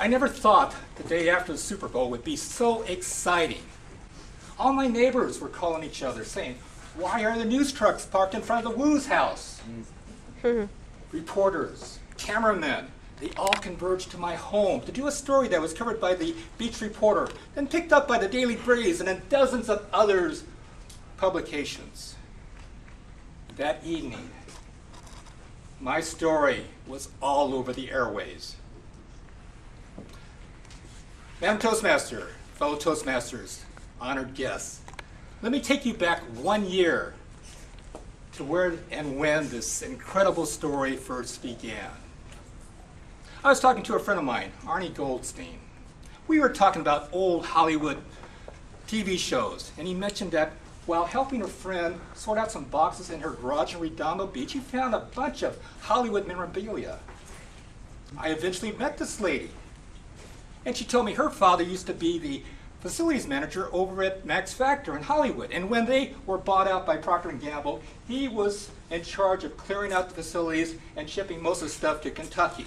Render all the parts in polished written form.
I never thought the day after the Super Bowl would be so exciting. All my neighbors were calling each other saying, "Why are the news trucks parked in front of the Woo's house?" Reporters, cameramen, they all converged to my home to do a story that was covered by the Beach Reporter, then picked up by the Daily Breeze, and then dozens of others publications. That evening, my story was all over the airways. Madam Toastmaster, fellow Toastmasters, honored guests, let me take you back 1 year to where and when this incredible story first began. I was talking to a friend of mine, Arnie Goldstein. We were talking about old Hollywood TV shows, and he mentioned that while helping a friend sort out some boxes in her garage in Redondo Beach, he found a bunch of Hollywood memorabilia. I eventually met this lady, and she told me her father used to be the facilities manager over at Max Factor in Hollywood, and when they were bought out by Procter & Gamble, he was in charge of clearing out the facilities and shipping most of the stuff to Kentucky.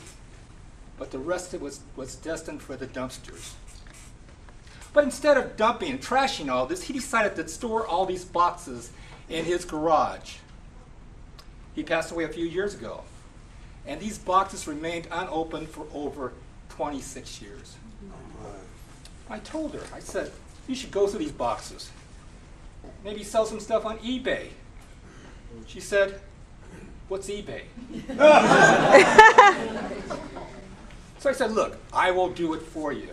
But the rest of it was destined for the dumpsters. But instead of dumping and trashing all this, he decided to store all these boxes in his garage. He passed away a few years ago, and these boxes remained unopened for over 26 years. I told her, I said, you should go through these boxes. Maybe sell some stuff on eBay. She said, what's eBay? So I said, look, I will do it for you.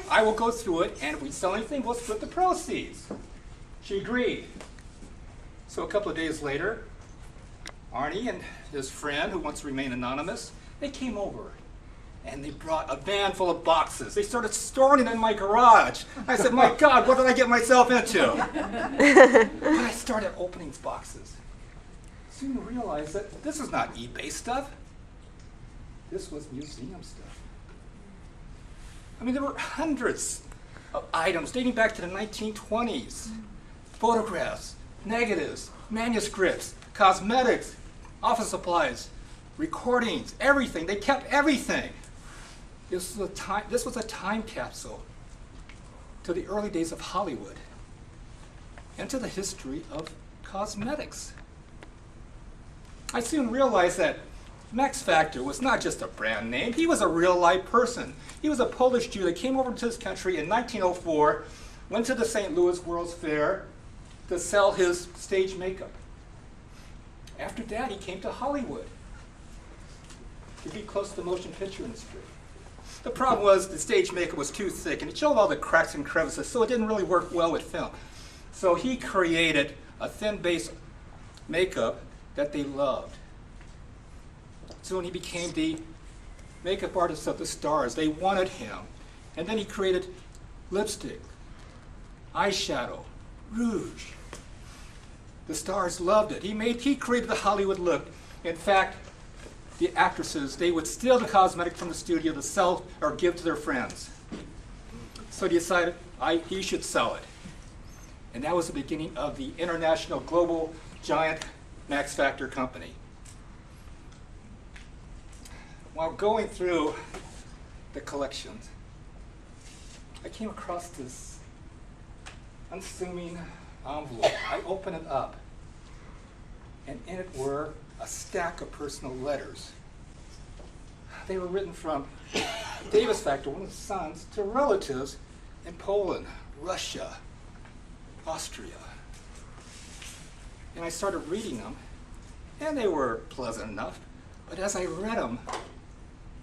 I will go through it, and if we sell anything, we'll split the proceeds. She agreed. So a couple of days later, Arnie and his friend, who wants to remain anonymous, they came over. And they brought a van full of boxes. They started storing it in my garage. I said, my God, what did I get myself into? But I started opening these boxes. Soon realized that this was not eBay stuff. This was museum stuff. I mean, there were hundreds of items dating back to the 1920s. Photographs, negatives, manuscripts, cosmetics, office supplies, recordings, everything. They kept everything. This was a time capsule to the early days of Hollywood and to the history of cosmetics. I soon realized that Max Factor was not just a brand name, he was a real-life person. He was a Polish Jew that came over to this country in 1904, went to the St. Louis World's Fair to sell his stage makeup. After that, he came to Hollywood to be close to the motion picture industry. The problem was the stage makeup was too thick and it showed all the cracks and crevices, so it didn't really work well with film. So he created a thin base makeup that they loved. Soon he became the makeup artist of the stars. They wanted him. And then he created lipstick, eyeshadow, rouge. The stars loved it. He created the Hollywood look. In fact, the actresses, they would steal the cosmetic from the studio to sell or give to their friends. So he decided he should sell it. And that was the beginning of the international global giant Max Factor company. While going through the collections, I came across this unassuming envelope. I opened it up, and in it were a stack of personal letters. They were written from Davis Factor, one of his sons, to relatives in Poland, Russia, Austria. And I started reading them, and they were pleasant enough, but as I read them,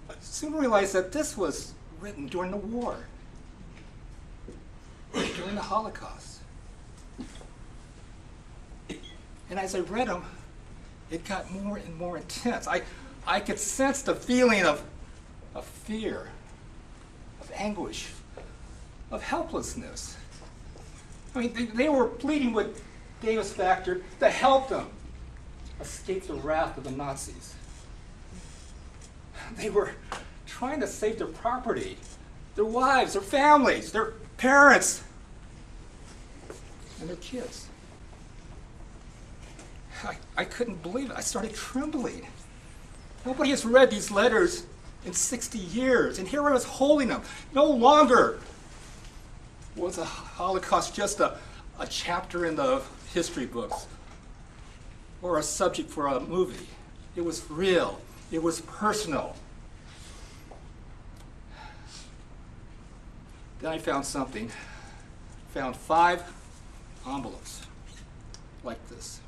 I soon realized that this was written during the war, during the Holocaust. And as I read them, it got more and more intense. I could sense the feeling of fear, of anguish, of helplessness. I mean, they were pleading with Davis Factor to help them escape the wrath of the Nazis. They were trying to save their property, their wives, their families, their parents, and their kids. I couldn't believe it. I started trembling. Nobody has read these letters in 60 years. And here I was holding them. No longer was the Holocaust just a chapter in the history books or a subject for a movie. It was real. It was personal. Then I found something. Found 5 envelopes like this.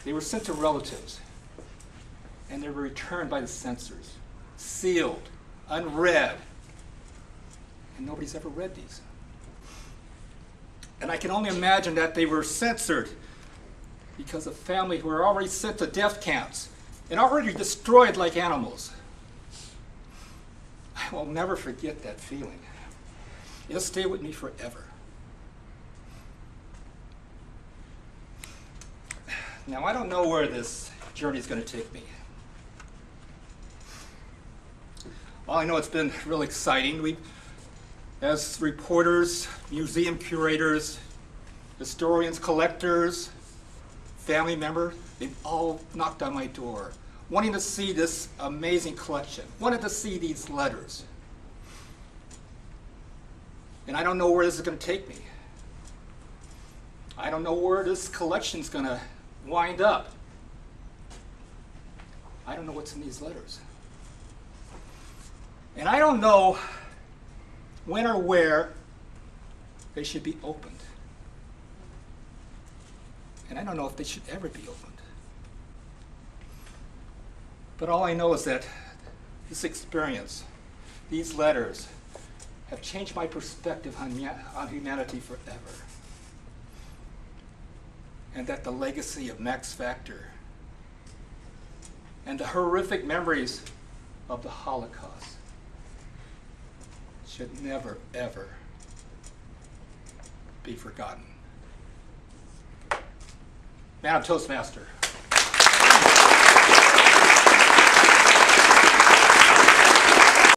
They were sent to relatives, and they were returned by the censors, sealed, unread. And nobody's ever read these. And I can only imagine that they were censored because of family who were already sent to death camps and already destroyed like animals. I will never forget that feeling. It'll stay with me forever. Now, I don't know where this journey is going to take me. All I know, it's been really exciting. As reporters, museum curators, historians, collectors, family members, they've all knocked on my door, wanting to see this amazing collection, wanted to see these letters. And I don't know where this is going to take me. I don't know where this collection's going to wind up. I don't know what's in these letters. And I don't know when or where they should be opened. And I don't know if they should ever be opened. But all I know is that this experience, these letters, have changed my perspective on humanity forever. And that the legacy of Max Factor and the horrific memories of the Holocaust should never, ever be forgotten. Madam Toastmaster.